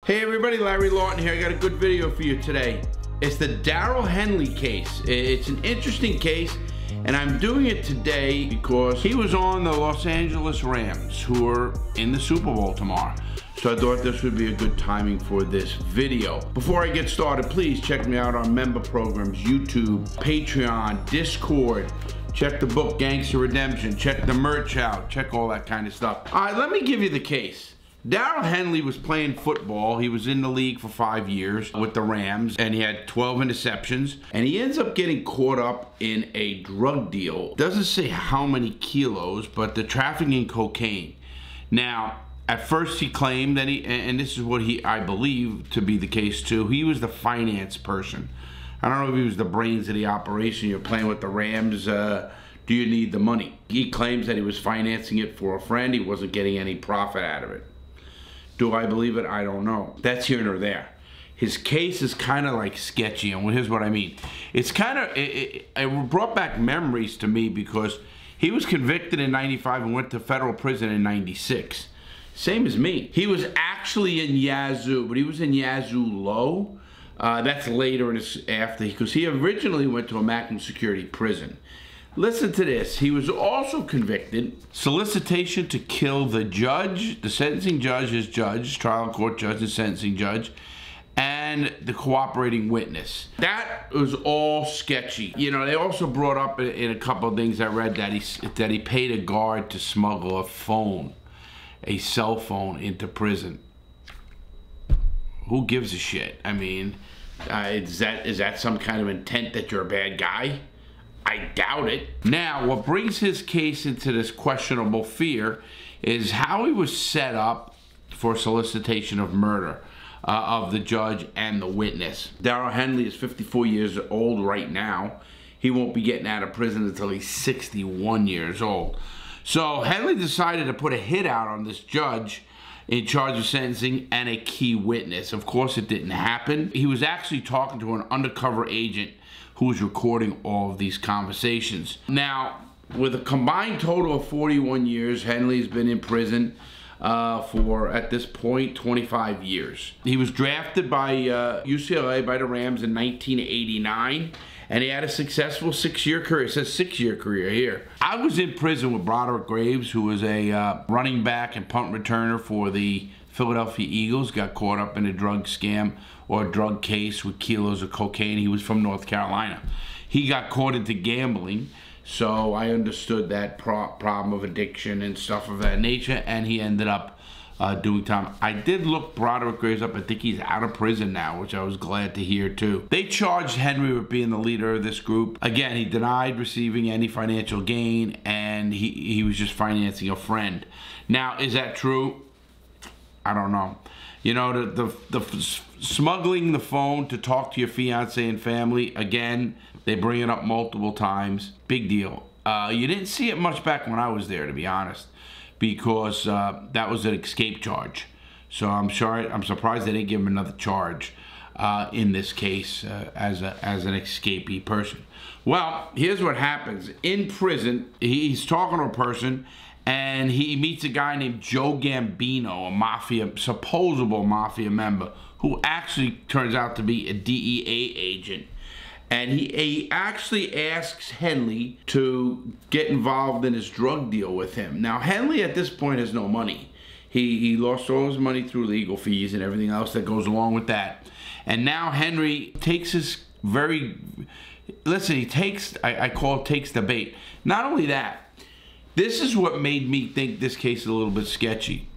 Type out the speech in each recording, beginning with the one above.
Hey everybody, Larry Lawton here. I got a good video for you today. It's the Darrell Henley case. It's an interesting case, and I'm doing it today because he was on the Los Angeles Rams, who are in the Super Bowl tomorrow. So I thought this would be a good timing for this video. Before I get started, please check me out on member programs, YouTube, Patreon, Discord. Check the book, Gangster Redemption. Check the merch out. Check all that kind of stuff. All right, let me give you the case. Darrell Henley was playing football. He was in the league for 5 years with the Rams, and he had 12 interceptions. And he ends up getting caught up in a drug deal. Doesn't say how many kilos, but the trafficking cocaine. Now, at first he claimed that and this is what I believe to be the case too, he was the finance person. I don't know if he was the brains of the operation. You're playing with the Rams. Do you need the money? He claims that he was financing it for a friend. He wasn't getting any profit out of it. Do I believe it? I don't know. That's here nor there. His case is kind of like sketchy, and here's what I mean. It's kind of, it brought back memories to me because he was convicted in '95 and went to federal prison in '96. Same as me. He was actually in Yazoo, but he was in Yazoo Low. That's later in after, because he originally went to a maximum security prison. Listen to this. He was also convicted solicitation to kill the judge, the sentencing judge, his judge, trial court judge, the sentencing judge, and the cooperating witness. That was all sketchy. You know, they also brought up in a couple of things I read that he paid a guard to smuggle a cell phone into prison. Who gives a shit? I mean, is that some kind of intent that you're a bad guy? I doubt it. Now, what brings his case into this questionable fear is how he was set up for solicitation of murder of the judge and the witness. Darrell Henley is 54 years old right now. He won't be getting out of prison until he's 61 years old. So Henley decided to put a hit out on this judge in charge of sentencing and a key witness. Of course, it didn't happen. He was actually talking to an undercover agent who was recording all of these conversations. Now, with a combined total of 41 years, Henley's been in prison for, at this point, 25 years. He was drafted by UCLA, by the Rams in 1989, and he had a successful 6-year career. It says 6-year career here. I was in prison with Broderick Graves, who was a running back and punt returner for the Philadelphia Eagles. Got caught up in a drug scam or a drug case with kilos of cocaine. He was from North Carolina. He got caught into gambling, so I understood that problem of addiction and stuff of that nature, and he ended up doing time. I did look Broderick Graves up. I think he's out of prison now, which I was glad to hear too. They charged Henry with being the leader of this group. Again, he denied receiving any financial gain, and he was just financing a friend. Now, is that true? I don't know. You know, the smuggling the phone to talk to your fiance and family, again, they bring it up multiple times. Big deal. You didn't see it much back when I was there, to be honest, because that was an escape charge. So I'm surprised they didn't give him another charge in this case as an escapee person. Well, here's what happens. In prison, he's talking to a person, and he meets a guy named Joe Gambino, a supposable mafia member, who actually turns out to be a DEA agent. And he actually asks Henley to get involved in his drug deal with him. Now, Henley at this point has no money. He lost all his money through legal fees and everything else that goes along with that. And now Henry takes his I call it takes the bait. Not only that, this is what made me think this case is a little bit sketchy.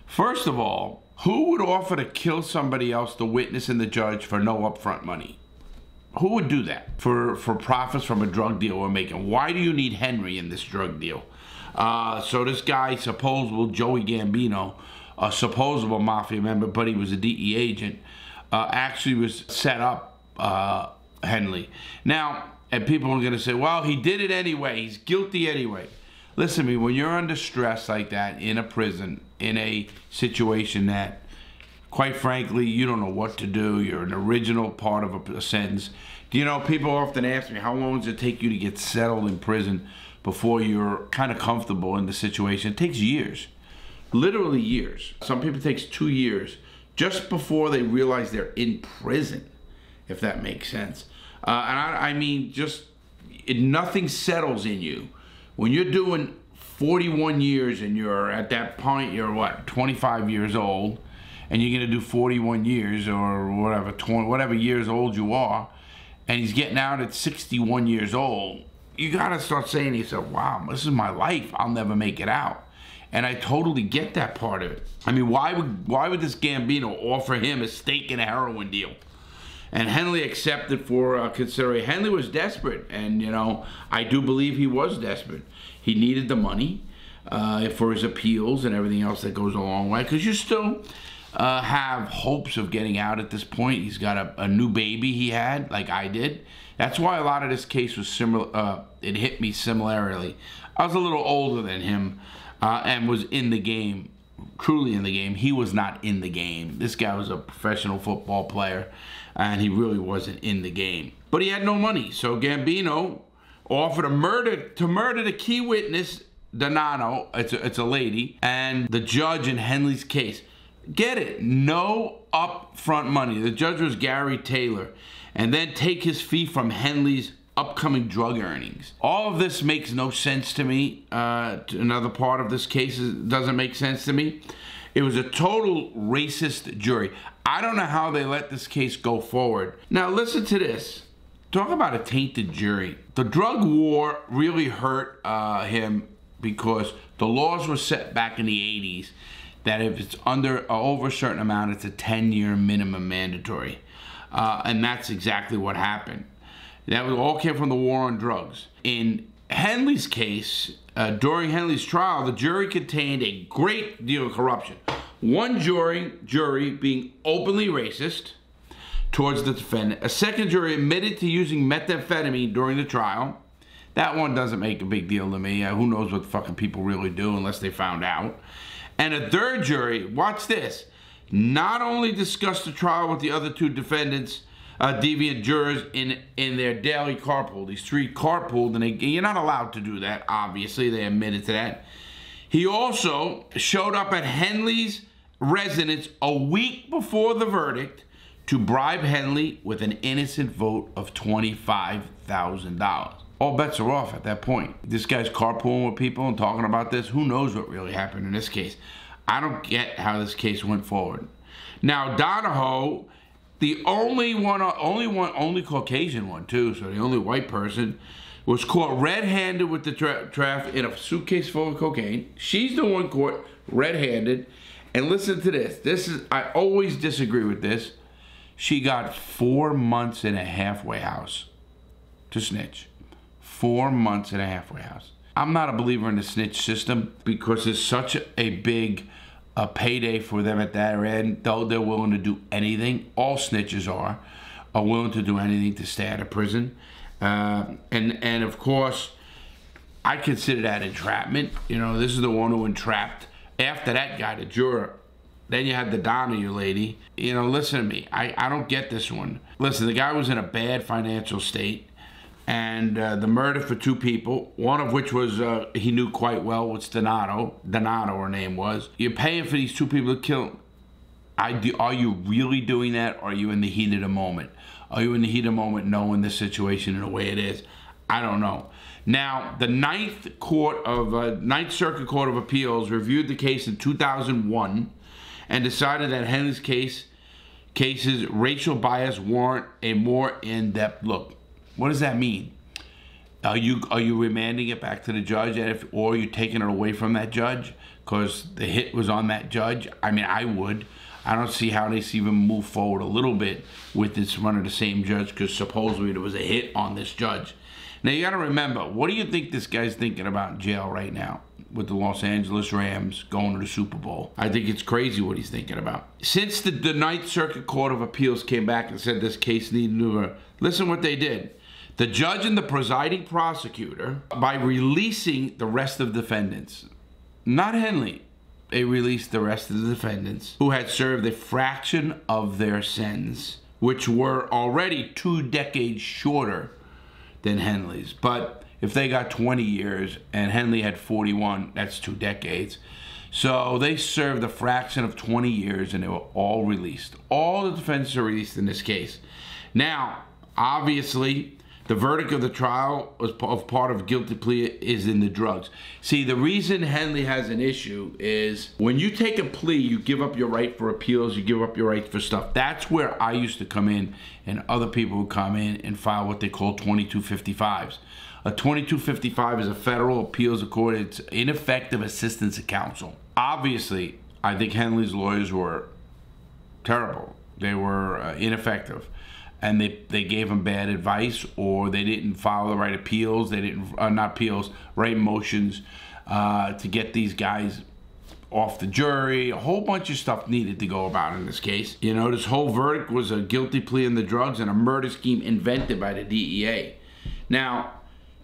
First of all, who would offer to kill somebody else, the witness and the judge, for no upfront money? Who would do that for profits from a drug deal we're making? Why do you need Henry in this drug deal? So this guy, supposable Joey Gambino, a supposable mafia member, but he was a DEA agent, actually was set up Henley. Now, and people are going to say, well, he did it anyway. He's guilty anyway. Listen to me, when you're under stress like that in a prison, in a situation that, quite frankly, you don't know what to do, you're an original part of a sentence. Do you know, people often ask me, how long does it take you to get settled in prison before you're kind of comfortable in the situation? It takes years, literally years. Some people it takes 2 years just before they realize they're in prison, if that makes sense. And I mean, just nothing settles in you. When you're doing 41 years and you're at that point, you're what, 25 years old, and you're gonna do 41 years or whatever, whatever years old you are, and he's getting out at 61 years old, you gotta start saying to yourself, wow, this is my life, I'll never make it out. And I totally get that part of it. I mean, why would this Gambino offer him a steak and a heroin deal? And Henley accepted for consideration. Henley was desperate, and you know, I do believe he was desperate. He needed the money for his appeals and everything else that goes a long way, because you still have hopes of getting out at this point. He's got a new baby he had, like I did. That's why a lot of this case was similar. It hit me similarly. I was a little older than him and was in the game, truly in the game. He was not in the game. This guy was a professional football player, and he really wasn't in the game. But he had no money, so Gambino offered to murder the key witness, Donato. It's a lady, and the judge in Henley's case. Get it? No upfront money. The judge was Gary Taylor, and then take his fee from Henley's upcoming drug earnings. All of this makes no sense to me. Another part of this case doesn't make sense to me. It was a total racist jury. I don't know how they let this case go forward. Now listen to this. Talk about a tainted jury. The drug war really hurt him because the laws were set back in the 80s that if it's over a certain amount, it's a 10-year minimum mandatory. And that's exactly what happened. That all came from the war on drugs. In Henley's case, during Henley's trial, the jury contained a great deal of corruption. One jury being openly racist towards the defendant. A second jury admitted to using methamphetamine during the trial. That one doesn't make a big deal to me. Who knows what fucking people really do unless they found out. And a third jury, watch this, not only discussed the trial with the other two defendants, deviant jurors in their daily carpool. These three carpooled, and you're not allowed to do that, obviously. They admitted to that. He also showed up at Henley's residence a week before the verdict to bribe Henley with an innocent vote of $25,000. All bets are off at that point. This guy's carpooling with people and talking about this. Who knows what really happened in this case? I don't get how this case went forward. Now, Donahoe, the only Caucasian one too, so the only white person, was caught red-handed with the traffic in a suitcase full of cocaine. She's the one caught red-handed. And listen to this. I always disagree with this. She got 4 months in a halfway house to snitch. 4 months in a halfway house. I'm not a believer in the snitch system because it's such a big payday for them at that end. Though they're willing to do anything, all snitches are willing to do anything to stay out of prison. And of course, I consider that entrapment. You know, this is the one who entrapped. After that guy, the juror. Then you had the Donahue lady. You know, listen to me. I don't get this one. Listen, the guy was in a bad financial state. And the murder for two people, one of which was he knew quite well, was Donato, her name was. You're paying for these two people to kill. Are you really doing that, or are you in the heat of the moment? Are you in the heat of the moment knowing the situation in the way it is? I don't know. Now, the Ninth Circuit Court of Appeals reviewed the case in 2001 and decided that Henley's case's racial bias warrant a more in-depth look. What does that mean? Are you remanding it back to the judge, or are you taking it away from that judge because the hit was on that judge? I mean, I would. I don't see how they even move forward a little bit with this one of the same judge because supposedly there was a hit on this judge. Now you got to remember, what do you think this guy's thinking about in jail right now with the Los Angeles Rams going to the Super Bowl? I think it's crazy what he's thinking about. Since the Ninth Circuit Court of Appeals came back and said this case needed to, listen what they did. The judge and the presiding prosecutor, by releasing the rest of the defendants, not Henley, they released the rest of the defendants who had served a fraction of their sentence, which were already 2 decades shorter than Henley's. But if they got 20 years and Henley had 41, that's 2 decades. So they served a fraction of 20 years and they were all released. All the defendants are released in this case. Now, obviously, the verdict of the trial was part of guilty plea is in the drugs. See, the reason Henley has an issue is when you take a plea, you give up your right for appeals, you give up your right for stuff. That's where I used to come in and other people would come in and file what they call 2255s. A 2255 is a federal appeals court. It's ineffective assistance of counsel. Obviously, I think Henley's lawyers were terrible. They were ineffective. And they gave him bad advice, or they didn't file the right appeals. They didn't, not appeals, right motions to get these guys off the jury. A whole bunch of stuff needed to go about in this case. You know, this whole verdict was a guilty plea in the drugs and a murder scheme invented by the DEA. Now,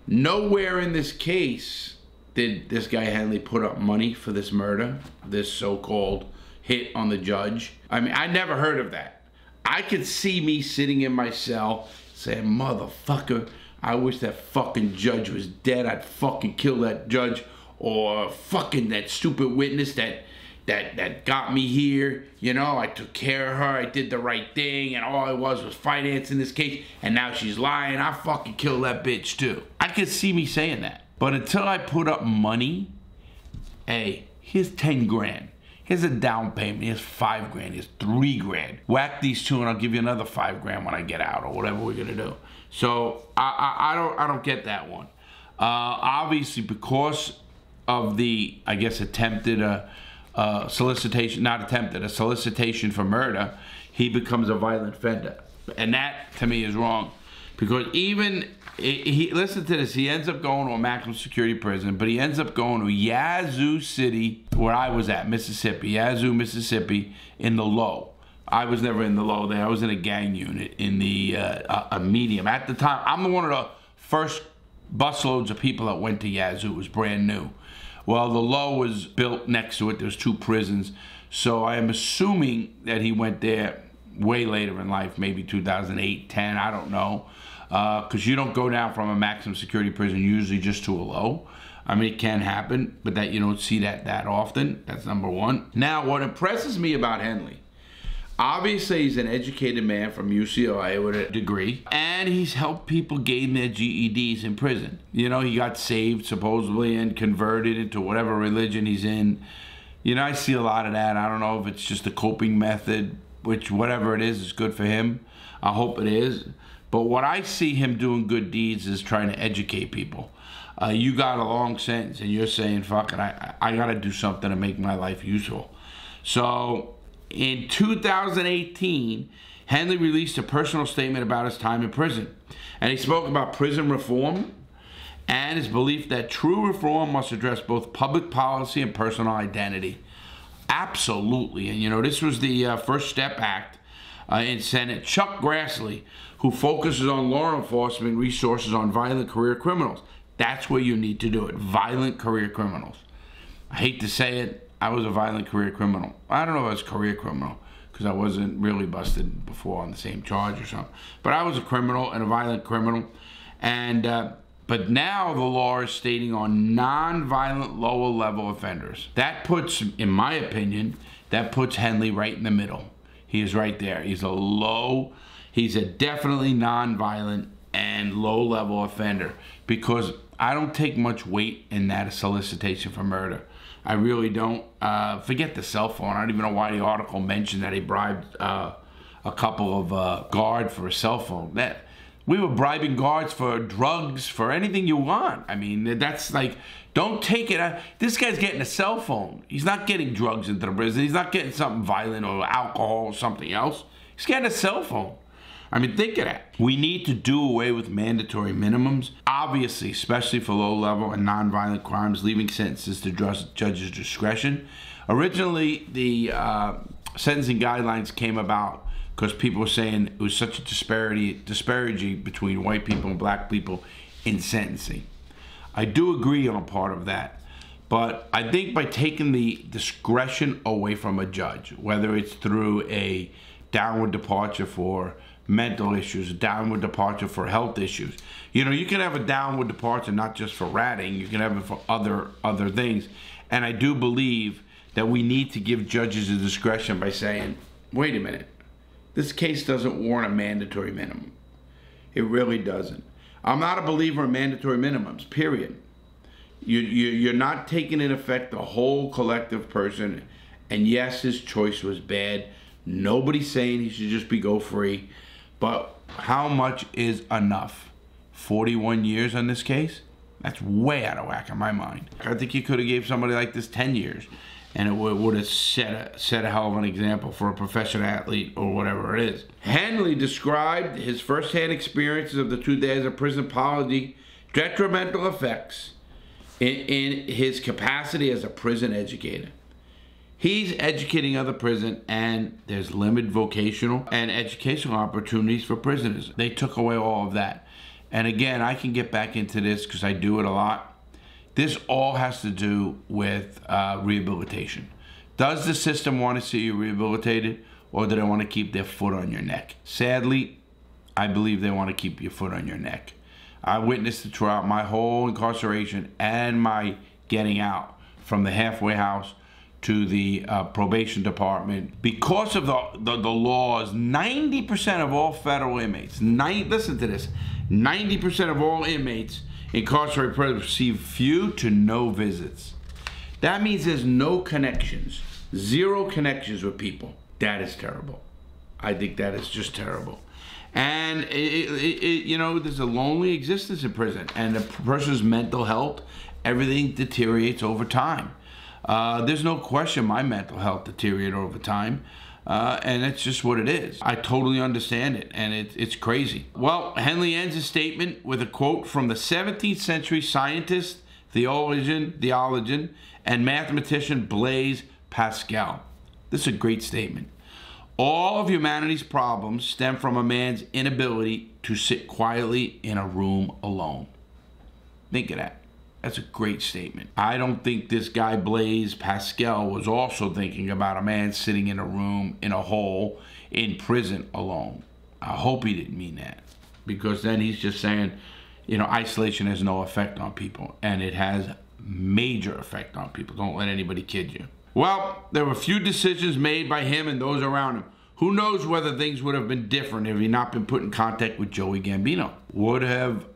nowhere in this case did this guy Henley put up money for this murder, this so-called hit on the judge. I mean, I never heard of that. I could see me sitting in my cell saying, motherfucker, I wish that fucking judge was dead. I'd fucking kill that judge, or fucking that stupid witness that got me here. You know, I took care of her. I did the right thing, and all I was financing this case, and now she's lying. I fucking kill that bitch too. I could see me saying that. But until I put up money, hey, here's 10 grand. Here's a down payment, here's 5 grand, here's 3 grand. Whack these two and I'll give you another 5 grand when I get out, or whatever we're gonna do. So I don't get that one. Obviously, because of the, I guess, attempted solicitation, not attempted, a solicitation for murder, he becomes a violent offender. And that, to me, is wrong. Because even, listen to this, he ends up going to a maximum security prison, but he ends up going to Yazoo City, where I was at, Mississippi, Yazoo, Mississippi, in the low. I was never in the low there. I was in a gang unit in the a medium. At the time, I'm one of the first busloads of people that went to Yazoo. It was brand new. Well, the low was built next to it. There was 2 prisons. So I am assuming that he went there way later in life, maybe 2008, 10, I don't know. Because you don't go down from a maximum security prison usually just to a low. I mean, it can happen, but that you don't see that often. That's number one. Now, what impresses me about Henley, obviously he's an educated man from UCLA with a degree, and he's helped people gain their GEDs in prison. You know, he got saved supposedly and converted into whatever religion he's in. You know, I see a lot of that. I don't know if it's just a coping method, which whatever it is good for him. I hope it is. But what I see him doing good deeds is trying to educate people. You got a long sentence and you're saying, fuck it, I got to do something to make my life useful. So in 2018, Henley released a personal statement about his time in prison. And he spoke about prison reform and his belief that true reform must address both public policy and personal identity. Absolutely. And you know, this was the First Step Act in Senate. Chuck Grassley, who focuses on law enforcement resources on violent career criminals. That's where you need to do it, violent career criminals. I hate to say it, I was a violent career criminal. I don't know if I was a career criminal, because I wasn't really busted before on the same charge or something. But I was a criminal and a violent criminal. And but now the law is stating on non-violent lower level offenders. That puts, in my opinion, that puts Henley right in the middle. He is right there. He's a definitely non-violent and low-level offender, because I don't take much weight in that solicitation for murder. I really don't. Forget the cell phone. I don't even know why the article mentioned that he bribed a couple of guards for a cell phone. We were bribing guards for drugs, for anything you want. I mean, that's like, don't take it. This guy's getting a cell phone. He's not getting drugs into the prison. He's not getting something violent or alcohol or something else. He's getting a cell phone. I mean, think of that. We need to do away with mandatory minimums, obviously, especially for low-level and non-violent crimes, leaving sentences to judges' discretion. Originally, the sentencing guidelines came about because people were saying it was such a disparity between white people and black people in sentencing. I do agree on a part of that, but I think by taking the discretion away from a judge, whether it's through a downward departure for mental issues, downward departure for health issues. You know, you can have a downward departure not just for ratting, you can have it for other things. And I do believe that we need to give judges a discretion by saying, wait a minute, this case doesn't warrant a mandatory minimum. It really doesn't. I'm not a believer in mandatory minimums, period. You're not taking into effect the whole collective person. And yes, his choice was bad. Nobody's saying he should just be go free. But how much is enough? 41 years on this case? That's way out of whack in my mind. I think you could have gave somebody like this 10 years. And it would have set a hell of an example for a professional athlete or whatever it is. Henley described his first-hand experiences of the 2 days of prison policy detrimental effects in his capacity as a prison educator. He's educating other prisoners, and there's limited vocational and educational opportunities for prisoners. They took away all of that. And again, I can get back into this because I do it a lot. This all has to do with rehabilitation. Does the system want to see you rehabilitated, or do they want to keep their foot on your neck? Sadly, I believe they want to keep your foot on your neck. I witnessed it throughout my whole incarceration and my getting out from the halfway house to the probation department. Because of the laws, 90% of all federal inmates, listen to this, 90% of all inmates incarcerated prisoners receive few to no visits. That means there's no connections, 0 connections with people. That is terrible. I think that is just terrible. And you know, there's a lonely existence in prison, and a person's mental health, everything deteriorates over time. There's no question my mental health deteriorated over time. And it's just what it is. I totally understand it, and it's crazy. Well, Henley ends his statement with a quote from the 17th century scientist, theologian, and mathematician Blaise Pascal. This is a great statement. All of humanity's problems stem from a man's inability to sit quietly in a room alone. Think of that. That's a great statement. I don't think this guy Blaise Pascal was also thinking about a man sitting in a room, in a hole, in prison alone. I hope he didn't mean that, because then he's just saying, you know, isolation has no effect on people, and it has major effect on people. Don't let anybody kid you. Well, there were a few decisions made by him and those around him. Who knows whether things would have been different if he'd not been put in contact with Joey Gambino? Would have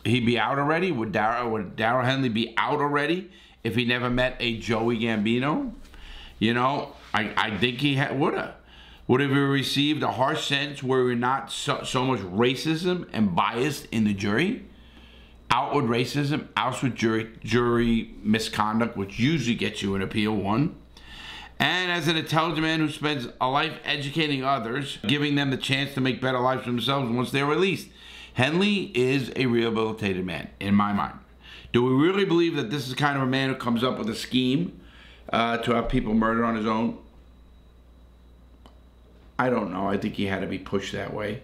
he be out already? Would Darrell Henley be out already if he never met a Joey Gambino? You know, I think he would have. Would have received a harsh sentence where we're not so much racism and bias in the jury? Outward racism, outward jury misconduct, which usually gets you an appeal 1. And as an intelligent man who spends a life educating others, giving them the chance to make better lives for themselves once they're released, Henley is a rehabilitated man, in my mind. Do we really believe that this is kind of a man who comes up with a scheme to have people murdered on his own? I don't know. I think he had to be pushed that way.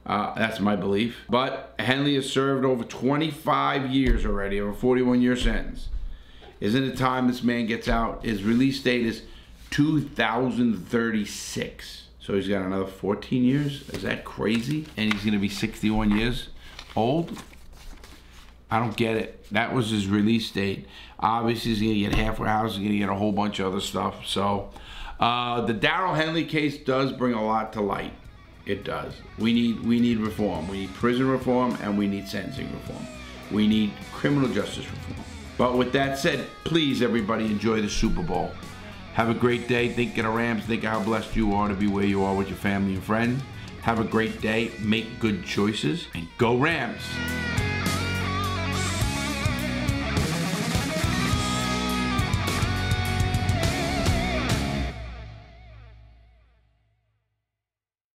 That's my belief. But Henley has served over 25 years already, over a 41-year sentence. Isn't it time this man gets out? His release date is 2036. So he's got another 14 years. Is that crazy? And he's going to be 61 years old? I don't get it. That was his release date. Obviously, he's going to get halfway house. He's going to get a whole bunch of other stuff. So the Darrell Henley case does bring a lot to light. It does. We need reform. We need prison reform, and we need sentencing reform. We need criminal justice reform. But with that said, please, everybody, enjoy the Super Bowl. Have a great day. Think of the Rams. Think of how blessed you are to be where you are with your family and friends. Have a great day. Make good choices. And go Rams.